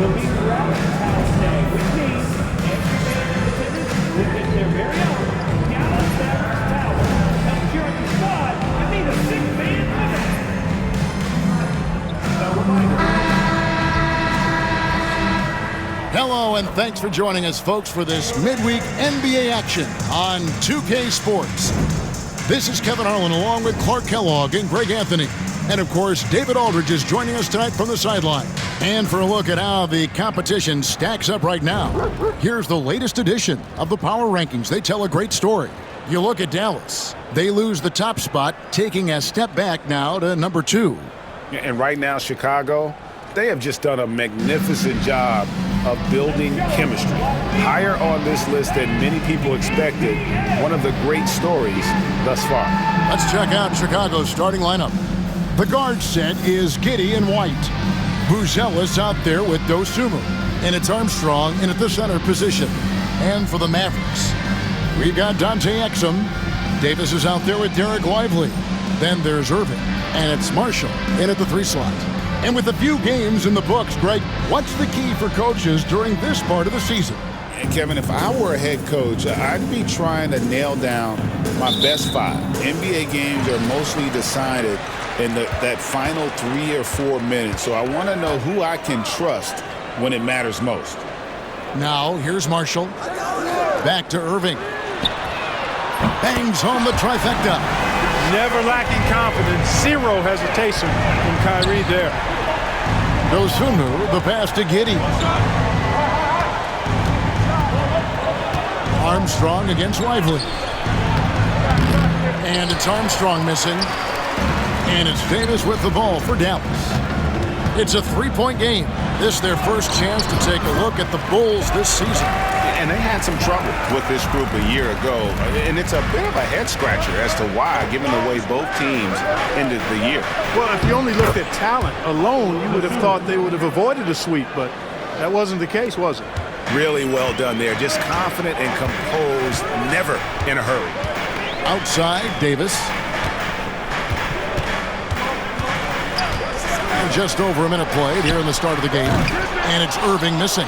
will be throughout Valentine's Day, which means every fan in attendance will get their very own Dallas Mavericks towel. Help cheer on your squad and be the sixth man for that. A reminder. Hello, and thanks for joining us, folks, for this midweek NBA action on 2K Sports. This is Kevin Harlan along with Clark Kellogg and Greg Anthony. And, of course, David Aldridge is joining us tonight from the sideline. And for a look at how the competition stacks up right now, here's the latest edition of the Power Rankings. They tell a great story. You look at Dallas. They lose the top spot, taking a step back now to number 2. And right now, Chicago, they have just done a magnificent job of building chemistry. Higher on this list than many people expected. One of the great stories thus far. Let's check out Chicago's starting lineup. The guard set is Giddey and White. Buzelis out there with Dosunmu. And it's Armstrong in at the center position. And for the Mavericks, we've got Dante Exum. Davis is out there with Derek Lively. Then there's Irving. And it's Marshall in at the 3 slot. And with a few games in the books, Greg, what's the key for coaches during this part of the season? And Kevin, if I were a head coach, I'd be trying to nail down my best 5. NBA games are mostly decided in that final 3 or 4 minutes. So I want to know who I can trust when it matters most. Now, here's Marshall. Back to Irving. Bangs home the trifecta. Never lacking confidence. Zero hesitation from Kyrie there. Dosunmu, the pass to Giddey. Armstrong against Lively. And it's Armstrong missing. And it's Davis with the ball for Dallas. It's a 3-point game. This is their first chance to take a look at the Bulls this season. And they had some trouble with this group a year ago. And it's a bit of a head-scratcher as to why, given the way both teams ended the year. Well, if you only looked at talent alone, you would have thought they would have avoided a sweep, but that wasn't the case, was it? Really well done there. Just confident and composed, never in a hurry. Outside, Davis. And just over a minute played here in the start of the game. And it's Irving missing.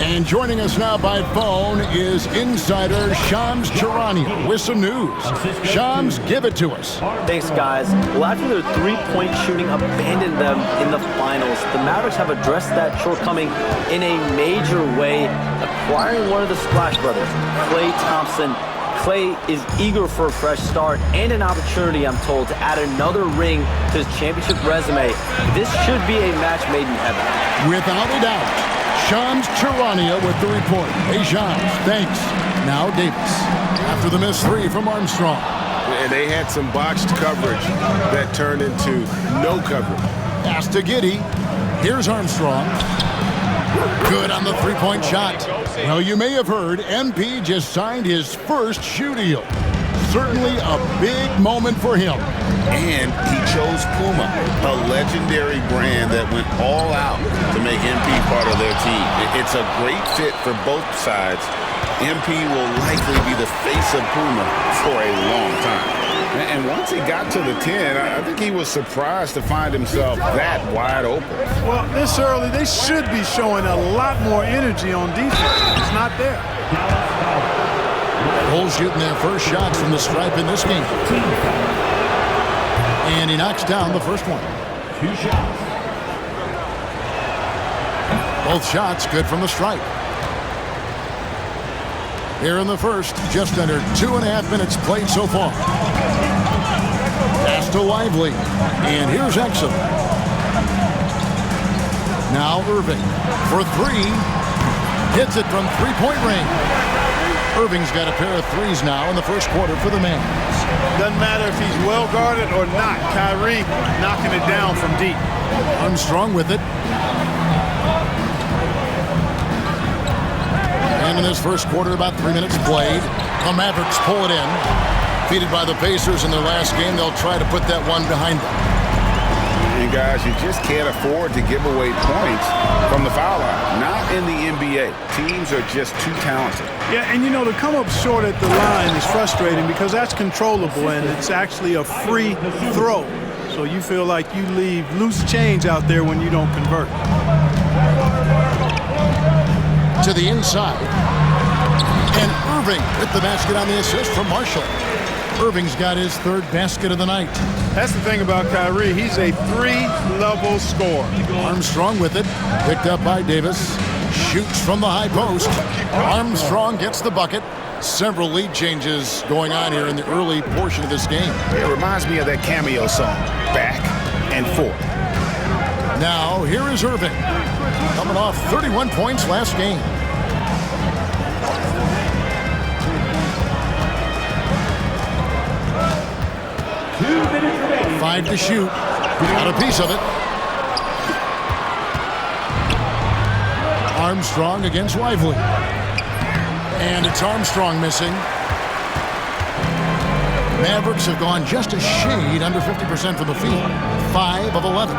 And joining us now by phone is insider Shams Charania with some news. Shams, give it to us. Thanks, guys. Well, after their 3-point shooting abandoned them in the finals, the Mavericks have addressed that shortcoming in a major way, acquiring one of the Splash Brothers, Klay Thompson. Klay is eager for a fresh start and an opportunity, I'm told, to add another ring to his championship resume. This should be a match made in heaven. Without a doubt. Shams Charania with the report. Hey, Shams, thanks. Now Davis. After the missed 3 from Armstrong. And they had some botched coverage that turned into no coverage. Pass to Giddey. Here's Armstrong. Good on the 3-point shot. Well, you may have heard MP just signed his first shoe deal. Certainly a big moment for him. And he chose Puma, a legendary brand that went all out to make MP part of their team. It's a great fit for both sides. MP will likely be the face of Puma for a long time. And once he got to the 10, I think he was surprised to find himself that wide open. Well, this early, they should be showing a lot more energy on defense. It's not there. Bulls shooting their first shots from the stripe in this game. And he knocks down the first one. 2 shots. Both shots good from the stripe. Here in the first, just under 2.5 minutes played so far. Pass to Lively. And here's Exum. Now Irving for 3. Hits it from 3-point range. Irving's got a pair of 3s now in the first quarter for the Mavs. Doesn't matter if he's well guarded or not. Kyrie knocking it down from deep. Armstrong with it. And in this first quarter, about 3 minutes played. The Mavericks pull it in. Defeated by the Pacers in their last game, they'll try to put that one behind them. And guys, you just can't afford to give away points from the foul line. Not in the NBA. Teams are just too talented. Yeah, and you know, to come up short at the line is frustrating because that's controllable and it's actually a free throw. So So you feel like you leave loose change out there when you don't convert. To the inside. And Irving with the basket on the assist from Marshall. Irving's got his third basket of the night. That's the thing about Kyrie. He's a three-level scorer. Armstrong with it. Picked up by Davis. Shoots from the high post. Armstrong gets the bucket. Several lead changes going on here in the early portion of this game. It reminds me of that cameo song, Back and Forth. Now, here is Irving. Coming off 31 points last game. Five to shoot. Got a piece of it. Armstrong against Lively. And it's Armstrong missing. Mavericks have gone just a shade under 50% from the field. 5 of 11.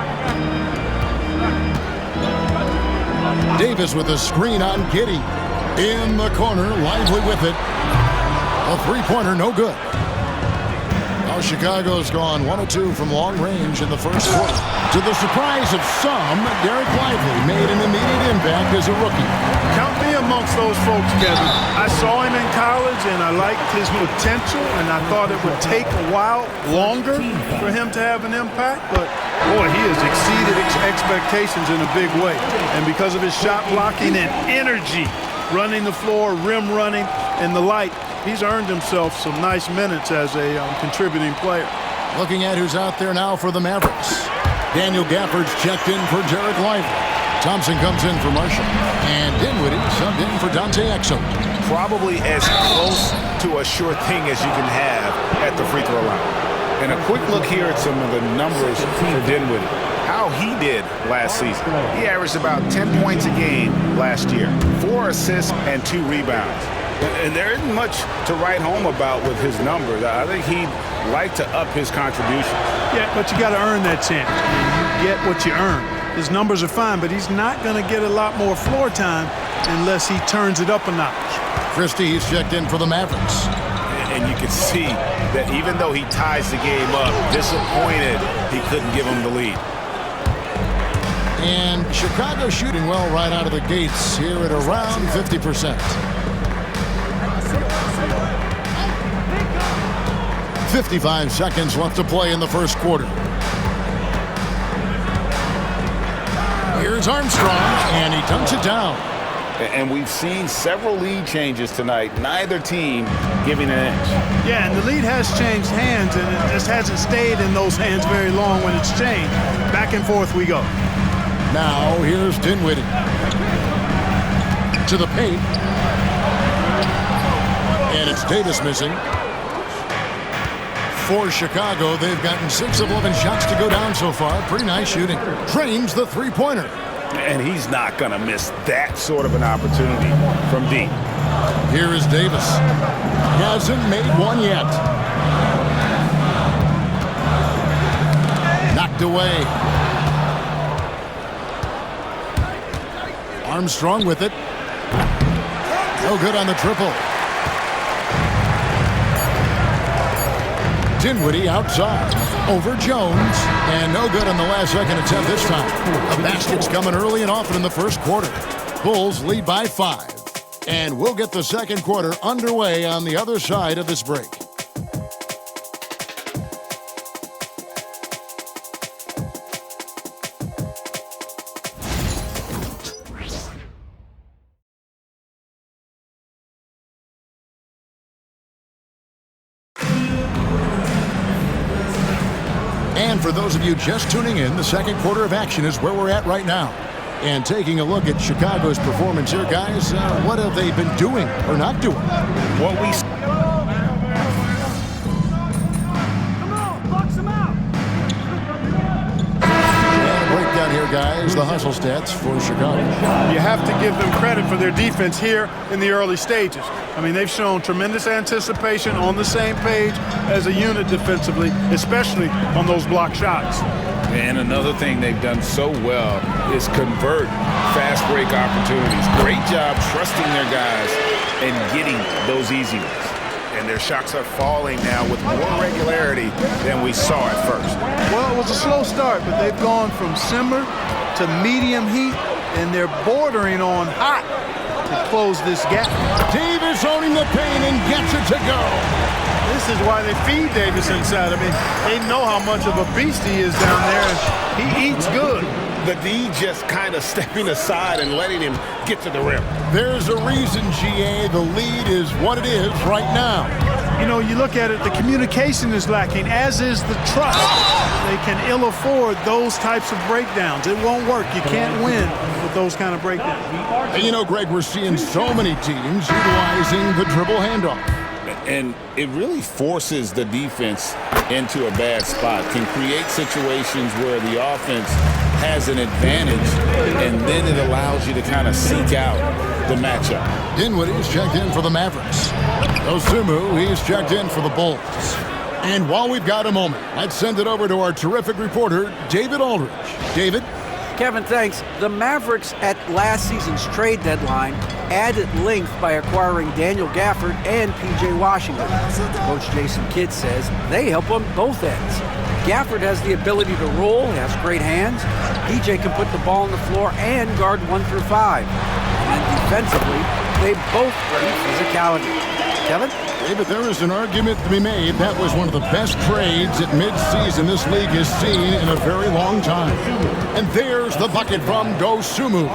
Davis with a screen on Giddey. In the corner, Lively with it. A three-pointer, no good. Now Chicago's gone 1 of 2 from long range in the first quarter. To the surprise of some, Derek Lively made an immediate impact as a rookie. Count me amongst those folks, Kevin. I saw him in college, and I liked his potential, and I thought it would take a while longer for him to have an impact. But, boy, he has exceeded expectations in a big way. And because of his shot blocking and energy, running the floor, rim running, and the like, he's earned himself some nice minutes as a contributing player. Looking at who's out there now for the Mavericks. Daniel Gafford's checked in for Derek Lively. Thompson comes in for Marshall. And Dinwiddie subbed in for Dante Exum. Probably as close to a sure thing as you can have at the free throw line. And a quick look here at some of the numbers for Dinwiddie. How he did last season. He averaged about 10 points a game last year. 4 assists and 2 rebounds. And there isn't much to write home about with his numbers. I think he'd like to up his contribution. Yeah, but you got to earn that chance. You get what you earn. His numbers are fine, but he's not going to get a lot more floor time unless he turns it up a notch. Christie's checked in for the Mavericks. And you can see that even though he ties the game up, disappointed he couldn't give him the lead. And Chicago shooting well right out of the gates here at around 50%. 55 seconds left to play in the first quarter. Here's Armstrong, and he dunks it down. And we've seen several lead changes tonight, neither team giving an inch. Yeah, and the lead has changed hands, and it just hasn't stayed in those hands very long when it's changed. Back and forth we go. Now, here's Dinwiddie. To the paint. And it's Davis missing. For Chicago, they've gotten 6 of 11 shots to go down so far. Pretty nice shooting. Trains the three-pointer. And he's not going to miss that sort of an opportunity from deep. Here is Davis. Hasn't made one yet. Knocked away. Armstrong with it. No good on the triple. Dinwiddie outside. Over Jones. And no good on the last second attempt this time. The basket's coming early and often in the first quarter. Bulls lead by 5. And we'll get the second quarter underway on the other side of this break. And for those of you just tuning in, the second quarter of action is where we're at right now. And taking a look at Chicago's performance here, guys, what have they been doing or not doing? What we breakdown here, guys, the hustle stats for Chicago. You have to give them credit for their defense here in the early stages. I mean, they've shown tremendous anticipation, on the same page as a unit defensively, especially on those block shots. And another thing they've done so well is convert fast break opportunities. Great job trusting their guys and getting those easy ones. and their shots are falling now with more regularity than we saw at first. Well, it was a slow start, but they've gone from simmer to medium heat, and they're bordering on hot to close this gap. Davis owning the paint and gets it to go. This is why they feed Davis inside. I mean, they know how much of a beast he is down there, and he eats good. The D just kind of stepping aside and letting him get to the rim. There's a reason, GA, the lead is what it is right now. You know, you look at it, the communication is lacking, as is the trust. They can ill afford those types of breakdowns. It won't work. You can't win with those kind of breakdowns. And you know, Greg, we're seeing so many teams utilizing the dribble handoff. And it really forces the defense into a bad spot, can create situations where the offense has an advantage, and then it allows you to kind of seek out the matchup. Dinwiddie's checked in for the Mavericks. Osumu, he's checked in for the Bulls. And while we've got a moment, let's send it over to our terrific reporter, David Aldridge. David? Kevin, thanks. The Mavericks at last season's trade deadline added length by acquiring Daniel Gafford and P.J. Washington. Coach Jason Kidd says they help on both ends. Gafford has the ability to roll, he has great hands. P.J. can put the ball on the floor and guard 1 through 5. And defensively, they both bring physicality. Kevin? David, there is an argument to be made. That was one of the best trades at midseason this league has seen in a very long time. And there's the bucket from Dosunmu.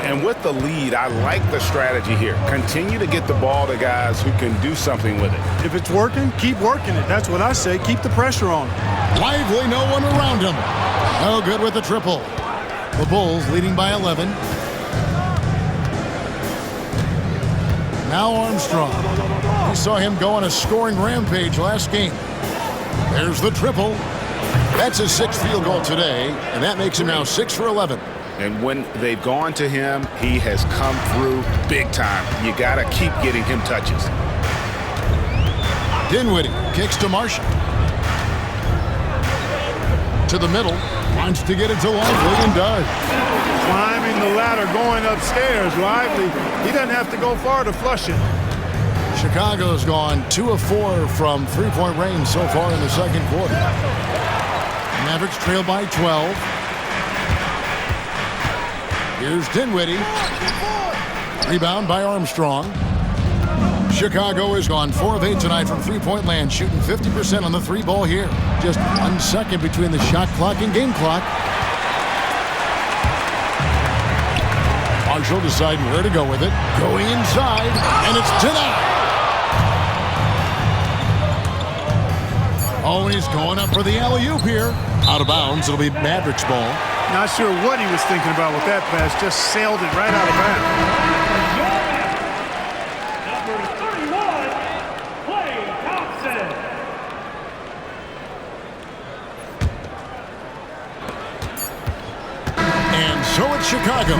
And with the lead, I like the strategy here. Continue to get the ball to guys who can do something with it. If it's working, keep working it. That's what I say. Keep the pressure on. Lively, no one around him. No good with the triple. The Bulls leading by 11. Now Armstrong. We saw him go on a scoring rampage last game. There's the triple. That's his 6th field goal today, and that makes him now 6 for 11. And when they've gone to him, he has come through big time. You got to keep getting him touches. Dinwiddie kicks to Marshall. To the middle. Wants to get it to Lively and does. Climbing the ladder, going upstairs. Lively, he doesn't have to go far to flush it. Chicago's gone 2 of 4 from three-point range so far in the second quarter. Mavericks trail by 12. Here's Dinwiddie. Rebound by Armstrong. Chicago has gone 4 of 8 tonight from three-point land, shooting 50% on the 3-ball here. Just 1 second between the shot clock and game clock. Marshall deciding where to go with it. Going inside, and it's denied. Oh, and he's going up for the alley-oop here. Out of bounds, it'll be Mavericks ball. Not sure what he was thinking about with that pass. Just sailed it right out of bounds. So it's Chicago,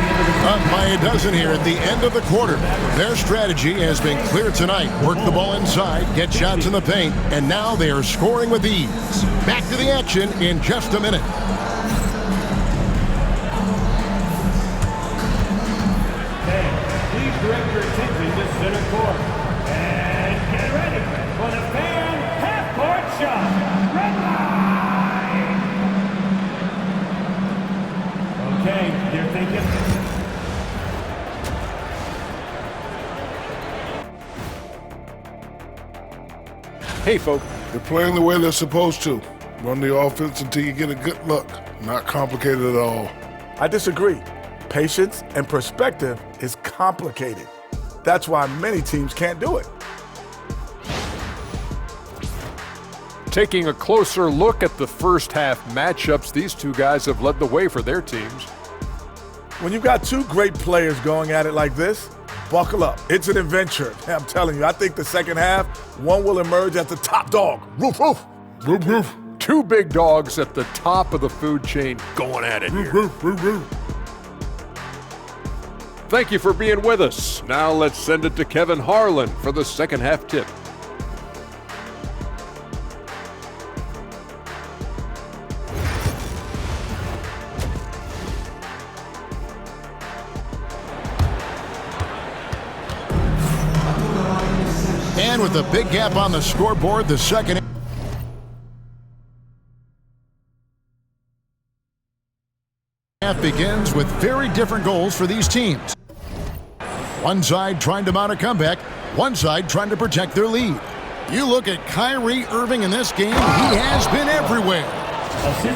up by a dozen here at the end of the quarter. Their strategy has been clear tonight. Work the ball inside, get shots in the paint, and now they are scoring with ease. Back to the action in just a minute. Please direct your attention to center court. And get ready for the fan half-court shot. Red line! Okay, you're thinking. Hey, folks. They're playing the way they're supposed to. Run the offense until you get a good look. Not complicated at all. I disagree. Patience and perspective is complicated. That's why many teams can't do it. Taking a closer look at the first half matchups, these two guys have led the way for their teams. When you've got two great players going at it like this, buckle up. It's an adventure. I'm telling you, I think the second half, one will emerge as the top dog. Roof, roof. Roof, roof. Two big dogs at the top of the food chain going at it here. Roof, roof, roof. Thank you for being with us. Now let's send it to Kevin Harlan for the second half tip. And with a big gap on the scoreboard, the second half begins with very different goals for these teams. One side trying to mount a comeback, one side trying to protect their lead. You look at Kyrie Irving in this game, he has been everywhere.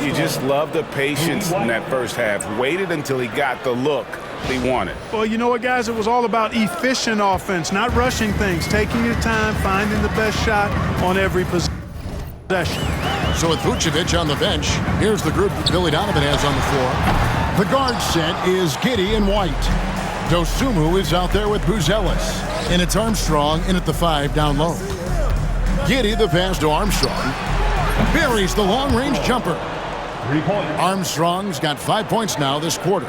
You just love the patience in that first half. Waited until he got the look he wanted. Well, you know what, guys? It was all about efficient offense, not rushing things, taking your time, finding the best shot on every possession. So with Vucevic on the bench, here's the group that Billy Donovan has on the floor. The guard set is Giddey and White. Dosunmu is out there with Buzelis. And it's Armstrong in at the 5 down low. Giddey the pass to Armstrong. Buries the long-range jumper. 3 points. Armstrong's got 5 points now this quarter.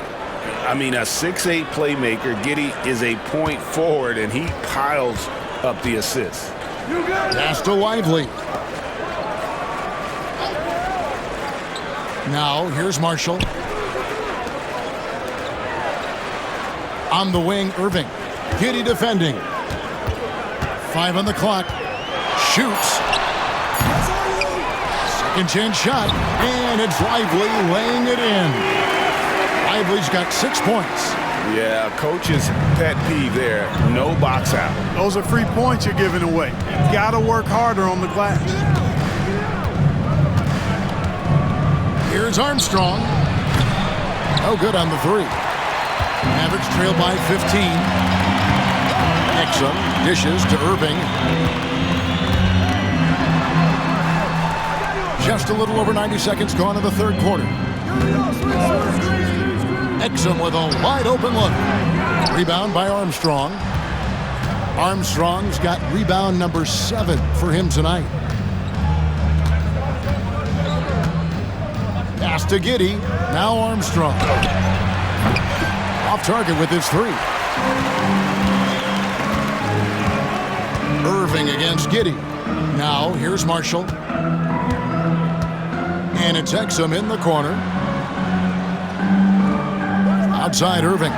I mean, a 6'8 playmaker. Giddey is a point forward, and he piles up the assists. Pass to Lively. Now, here's Marshall. On the wing, Irving. Giddey defending. 5 on the clock. Shoots. Second chance shot. And it's Lively laying it in. Lively's got 6 points. Yeah, coach's pet peeve there. No box out. Those are free points you're giving away. You got to work harder on the glass. Here's Armstrong. No good on the 3. Mavericks trail by 15. Exum dishes to Irving. Just a little over 90 seconds gone in the third quarter. Exum with a wide open look. Rebound by Armstrong. Armstrong's got rebound number 7 for him tonight. Pass to Giddey. Now Armstrong. Off target with his 3. Irving against Giddey. Now here's Marshall. And it's Exum in the corner. Outside Irving.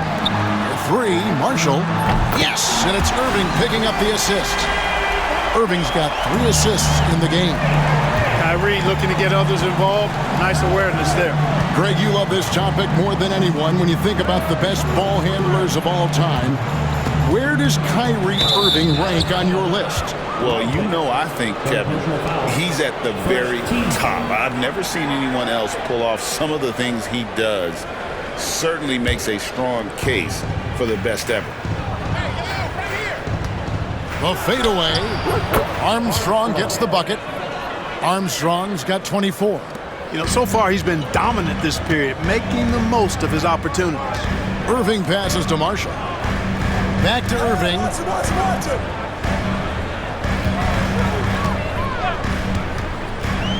3, Marshall. Yes, and it's Irving picking up the assist. Irving's got 3 assists in the game. Kyrie looking to get others involved. Nice awareness there. Greg, you love this topic more than anyone when you think about the best ball handlers of all time. Where does Kyrie Irving rank on your list? Well, you know, I think, Kevin, he's at the very top. I've never seen anyone else pull off some of the things he does. Certainly makes a strong case for the best ever. The fadeaway. Armstrong gets the bucket. Armstrong's got 24. You know, so far he's been dominant this period, making the most of his opportunities. Irving passes to Marshall. Back to Irving.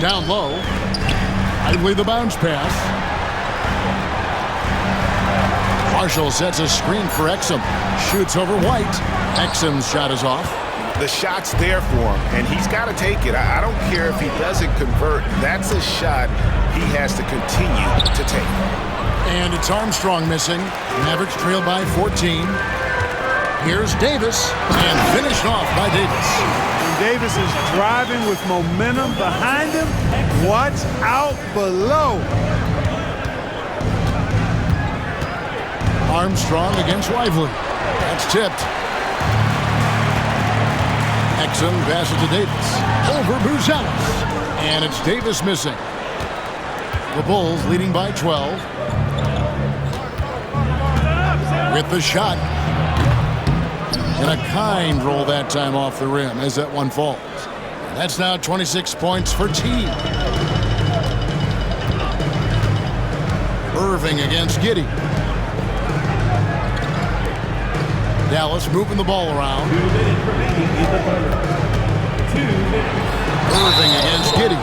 Down low. Lively the bounce pass. Marshall sets a screen for Exum. Shoots over White. Exum's shot is off. The shot's there for him, and he's got to take it. I don't care if he doesn't convert. That's a shot he has to continue to take. And it's Armstrong missing. Mavericks trail by 14. Here's Davis, and finished off by Davis. When Davis is driving with momentum behind him, what's out below? Armstrong against Lively. That's tipped. Exum passes to Davis. Over Buzelis. And it's Davis missing. The Bulls leading by 12. With the shot. And a kind roll that time off the rim as that one falls. That's now 26 points for T. Irving against Giddey. Dallas moving the ball around. 2 minutes remaining in the third. 2 minutes. Irving against Giddey.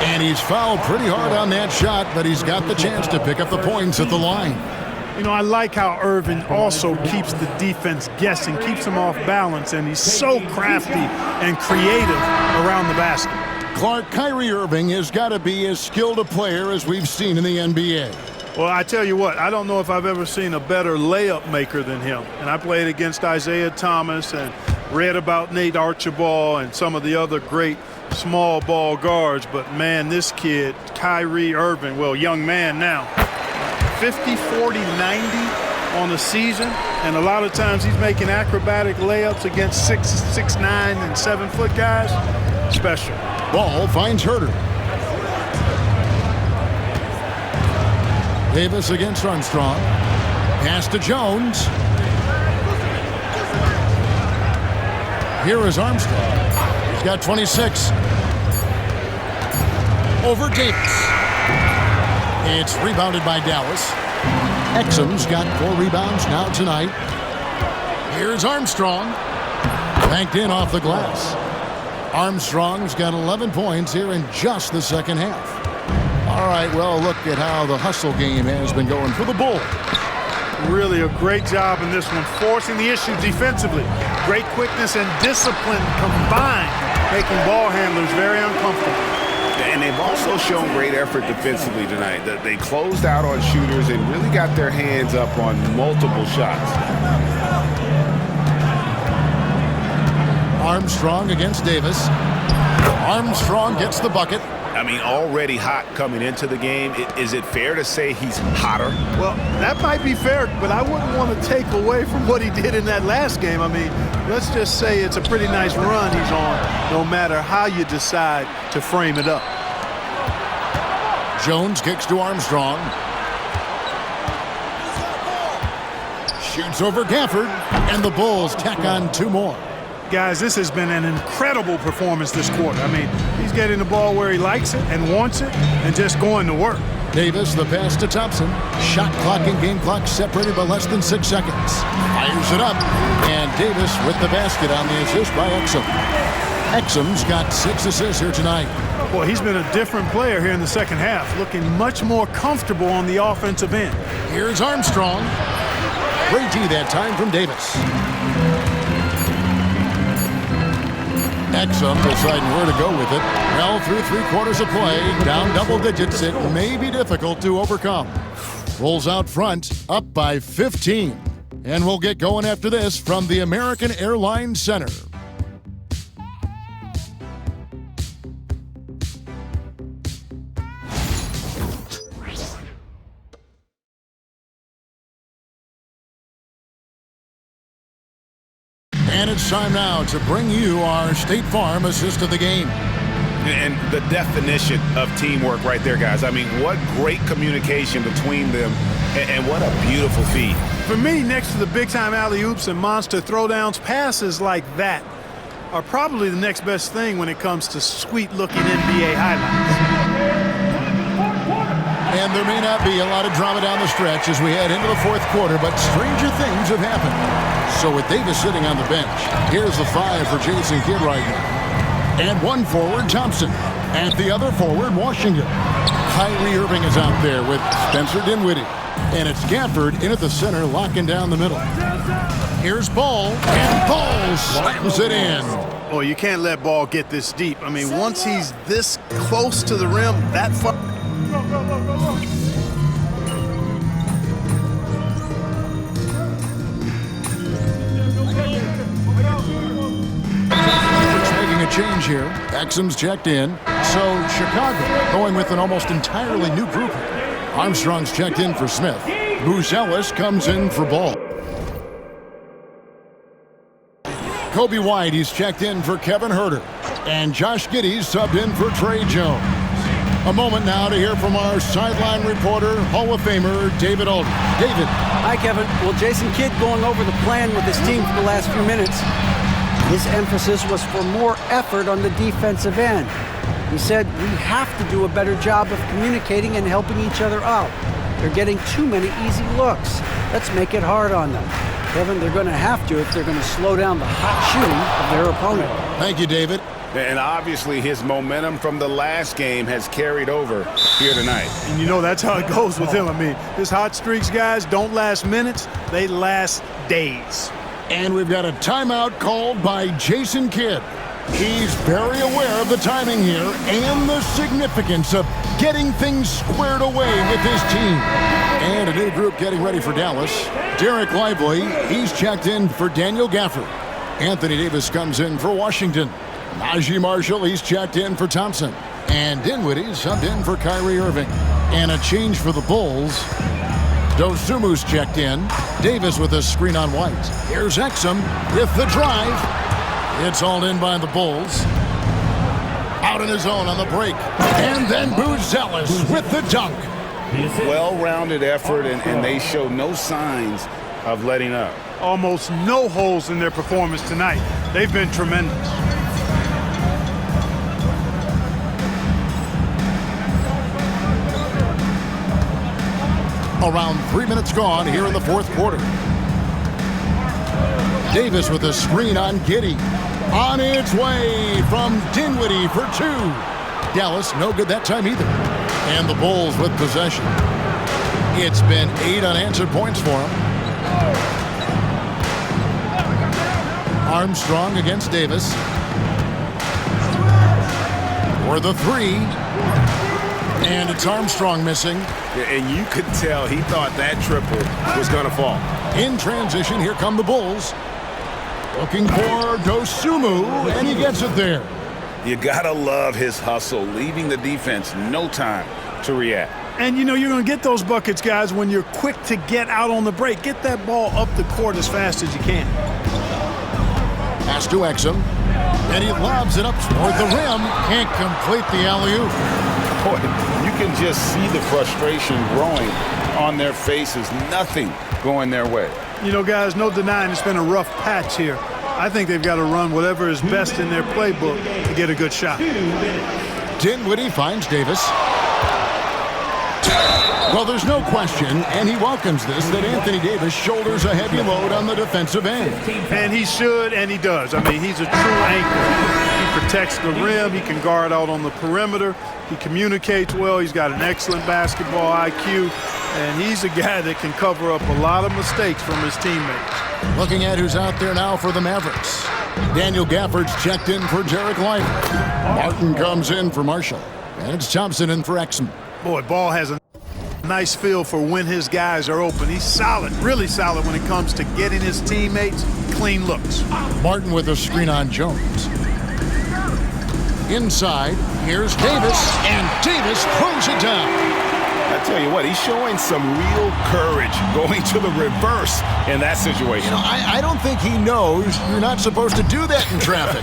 And he's fouled pretty hard on that shot, but he's got the chance to pick up the points at the line. You know, I like how Irving also keeps the defense guessing, keeps them off balance, and he's so crafty and creative around the basket. Clark, Kyrie Irving has got to be as skilled a player as we've seen in the NBA. Well, I tell you what, I don't know if I've ever seen a better layup maker than him. And I played against Isaiah Thomas and read about Nate Archibald and some of the other great small ball guards, but man, this kid, Kyrie Irving, well, young man now, 50, 40, 90 on the season, and a lot of times he's making acrobatic layups against 6'9" and 7-foot guys. Special. Ball finds Herter. Davis against Armstrong. Pass to Jones. Here is Armstrong. He's got 26. Over Davis. It's rebounded by Dallas. Exum's got 4 rebounds now tonight. Here's Armstrong. Banked in off the glass. Armstrong's got 11 points here in just the second half. All right, well, look at how the hustle game has been going for the Bulls. Really a great job in this one, forcing the issue defensively. Great quickness and discipline combined, making ball handlers very uncomfortable. And they've also shown great effort defensively tonight. They closed out on shooters and really got their hands up on multiple shots. Armstrong against Davis. Armstrong gets the bucket. I mean, already hot coming into the game. Is it fair to say he's hotter? Well, that might be fair, but I wouldn't want to take away from what he did in that last game. I mean, let's just say it's a pretty nice run he's on, no matter how you decide to frame it up. Jones kicks to Armstrong. Shoots over Gafford, and the Bulls tack on 2 more. Guys, this has been an incredible performance this quarter. I mean, he's getting the ball where he likes it and wants it and just going to work. Davis, the pass to Thompson. Shot clock and game clock separated by less than 6 seconds. Fires it up, and Davis with the basket on the assist by Exum. Exum's got 6 assists here tonight. Boy, he's been a different player here in the second half, looking much more comfortable on the offensive end. Here's Armstrong. Great D that time from Davis. Exum deciding where to go with it. Well, through 3 quarters of play, down double digits, it may be difficult to overcome. Rolls out front, up by 15. And we'll get going after this from the American Airlines Center. And it's time now to bring you our State Farm assist of the game. And the definition of teamwork right there, guys. I mean, what great communication between them, and what a beautiful feed. For me, next to the big-time alley-oops and monster throwdowns, passes like that are probably the next best thing when it comes to sweet-looking NBA highlights. And there may not be a lot of drama down the stretch as we head into the 4th quarter, but stranger things have happened. So with Davis sitting on the bench, here's the 5 for Jason Kidd right now. And 1 forward, Thompson. At the other forward, Washington. Kyrie Irving is out there with Spencer Dinwiddie. And it's Gafford in at the center, locking down the middle. Here's Ball, and Ball slams it in. Oh, you can't let Ball get this deep. I mean, once he's this close to the rim, that far. Making a change here. Exum's checked in. So Chicago going with an almost entirely new group. Armstrong's checked in for Smith. Buzelis comes in for Ball. Kobe White, he's checked in for Kevin Herter. And Josh Giddey's subbed in for Trey Jones. A moment now to hear from our sideline reporter, Hall of Famer, David Aldridge. David. Hi, Kevin. Well, Jason Kidd going over the plan with his team for the last few minutes. His emphasis was for more effort on the defensive end. He said, we have to do a better job of communicating and helping each other out. They're getting too many easy looks. Let's make it hard on them. Kevin, they're going to have to if they're going to slow down the hot shooting of their opponent. Thank you, David. And obviously his momentum from the last game has carried over here tonight. And you know that's how it goes with him. I mean, his hot streaks, guys, don't last minutes. They last days. And we've got a timeout called by Jason Kidd. He's very aware of the timing here and the significance of getting things squared away with his team. And a new group getting ready for Dallas. Derek Lively, he's checked in for Daniel Gafford. Anthony Davis comes in for Washington. Najee Marshall, he's checked in for Thompson. And Dinwiddie subbed in for Kyrie Irving. And a change for the Bulls. Dosumu's checked in. Davis with a screen on White. Here's Exum with the drive. It's hauled in by the Bulls. Out in his own on the break. And then Buzelis with the dunk. Well-rounded effort, and they show no signs of letting up. Almost no holes in their performance tonight. They've been tremendous. Around 3 minutes gone here in the fourth quarter. Davis with a screen on Giddey. On its way from Dinwiddie for two. Dallas no good that time either. And the Bulls with possession. It's been 8 unanswered points for them. Armstrong against Davis. For the three. And it's Armstrong missing. And you could tell he thought that triple was going to fall. In transition, here come the Bulls. Looking for Dosumu, and he gets it there. You got to love his hustle, leaving the defense no time to react. And, you know, you're going to get those buckets, guys, when you're quick to get out on the break. Get that ball up the court as fast as you can. Pass to Exum, and he lobs it up toward the rim. Can't complete the alley-oop. Boy, you can just see the frustration growing on their faces. Nothing going their way. You know, guys, no denying it's been a rough patch here. I think they've got to run whatever is best in their playbook to get a good shot. Dinwiddie finds Davis. Well, there's no question, and he welcomes this, that Anthony Davis shoulders a heavy load on the defensive end. And he should, and he does. I mean, he's a true anchor. He protects the rim. He can guard out on the perimeter. He communicates well. He's got an excellent basketball IQ. And he's a guy that can cover up a lot of mistakes from his teammates. Looking at who's out there now for the Mavericks. Daniel Gafford's checked in for Derek Lively. Martin comes in for Marshall. And it's Thompson in for Exum. Boy, Ball has a nice feel for when his guys are open. He's solid, really solid when it comes to getting his teammates clean looks. Martin with a screen on Jones. Inside, here's Davis, and Davis throws it down. I tell you what, he's showing some real courage going to the reverse in that situation. You know, I don't think he knows you're not supposed to do that in traffic.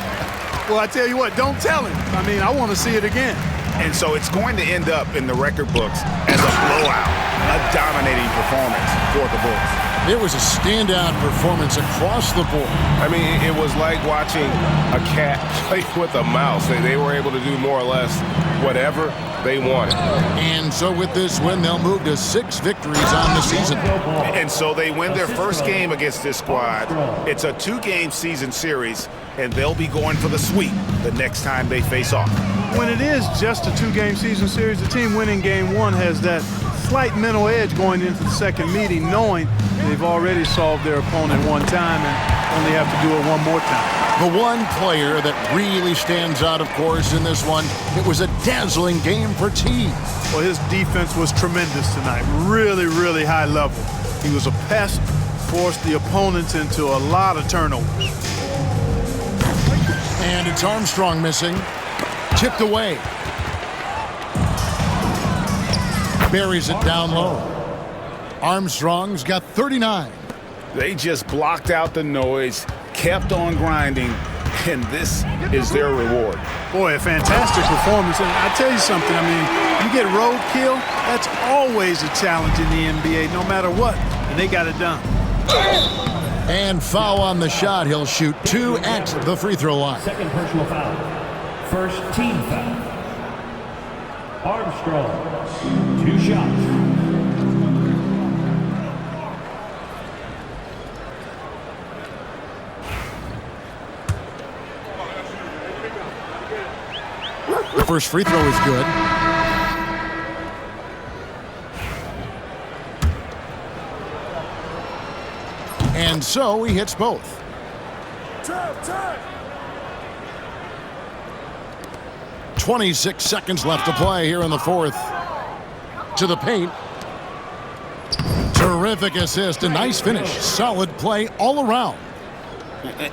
Well, I tell you what, don't tell him. I mean, I want to see it again. And so it's going to end up in the record books as a blowout, a dominating performance for the Bulls. It was a standout performance across the board. I mean, it was like watching a cat play with a mouse. They were able to do more or less whatever they wanted. And so with this win, they'll move to 6 victories on the season. And so they win their first game against this squad. It's a 2-game season series, and they'll be going for the sweep the next time they face off. When it is just a 2-game season series, the team winning game 1 has that slight mental edge going into the second meeting, knowing they've already solved their opponent one time and only have to do it one more time. The one player that really stands out, of course, in this one, it was a dazzling game for T. Well, his defense was tremendous tonight. Really, really high level. He was a pest, forced the opponents into a lot of turnovers. And it's Armstrong missing. Tipped away. Buries it down low. Armstrong's got 39. They just blocked out the noise, kept on grinding, and this is their reward. Boy, a fantastic performance. And I tell you something, I mean, you get roadkill, that's always a challenge in the NBA, no matter what, and they got it done. And foul on the shot. He'll shoot 2 at the free throw line. Second personal foul. First team foul. Armstrong, 2 shots. The first free throw is good. And so he hits both. 26 seconds left to play here in the fourth. To the paint. Terrific assist, a nice finish. Solid play all around.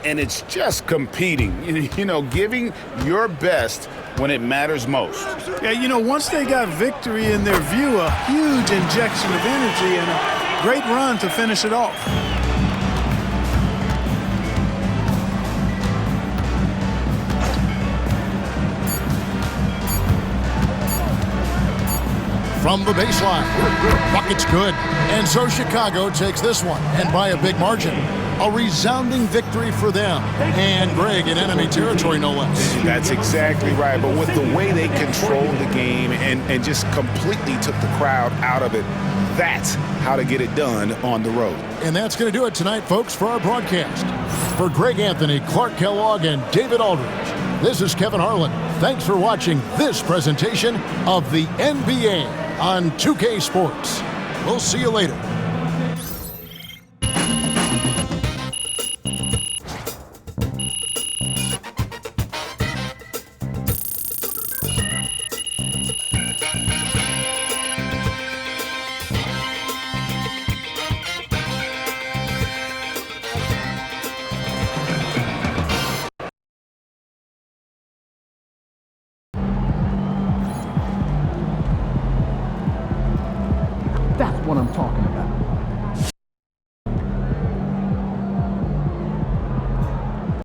And it's just competing, you know, giving your best when it matters most. Yeah, you know, once they got victory in their view, a huge injection of energy and a great run to finish it off. From the baseline, bucket's good. And so Chicago takes this one, and by a big margin. A resounding victory for them. And Greg in enemy territory, no less. That's exactly right. But with the way they controlled the game and just completely took the crowd out of it, that's how to get it done on the road. And that's going to do it tonight, folks, for our broadcast. For Greg Anthony, Clark Kellogg, and David Aldridge, this is Kevin Harlan. Thanks for watching this presentation of the NBA on 2K Sports. We'll see you later. That's what I'm talking about.